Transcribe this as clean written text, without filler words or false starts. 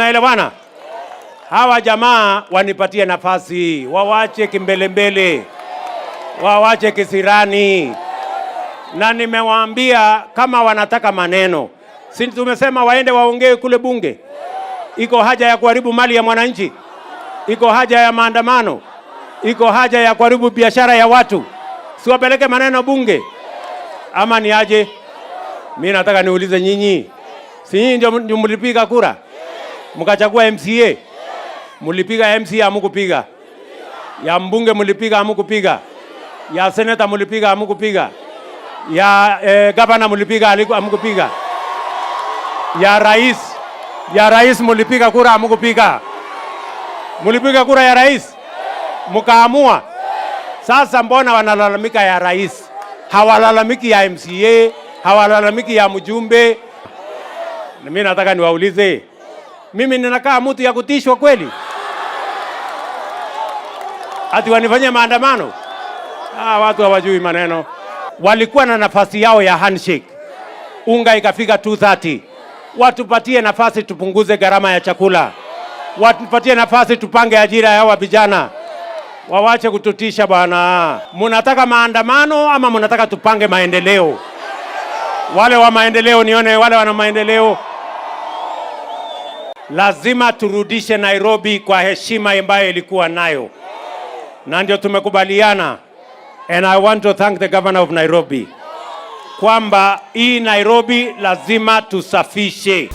Naelewana? Hawa jamaa wanipatie nafasi, wawache kimbelembele, wawache kisirani. Na nimewaambia kama wanataka maneno, si tumesema waende waongee kule bunge? Iko haja ya kuharibu mali ya mwananchi? Iko haja ya maandamano? Iko haja ya kuharibu biashara ya watu? Si wapeleke maneno bunge? Ama ni aje? Mimi nataka niulize nyinyi, si nyinyi ndio mlipiga kura mkachagua MCA? Mulipiga MCA hamukupiga? Ya mbunge mulipiga hamukupiga? Ya seneta mulipiga hamukupiga? Ya gavana mulipiga hamukupiga? Ya rais mulipiga kura hamukupiga? Mulipiga kura ya rais mkaamua. Sasa mbona wanalalamika ya rais? Hawalalamiki ya MCA, hawalalamiki ya mjumbe. Mimi nataka niwaulize, mimi ninakaa mtu ya kutishwa kweli? Ati wanifanyia maandamano? Watu hawajui maneno. Walikuwa na nafasi yao ya handshake, unga ikafika 230. Watupatie nafasi tupunguze gharama ya chakula. Watupatie nafasi tupange ajira ya hawa vijana. Wawache kututisha bwana. Munataka maandamano ama munataka tupange maendeleo? Wale wa maendeleo nione, wale wana maendeleo. Lazima turudishe Nairobi kwa heshima ambayo ilikuwa nayo, na ndio tumekubaliana. And I want to thank the governor of Nairobi kwamba hii Nairobi lazima tusafishe.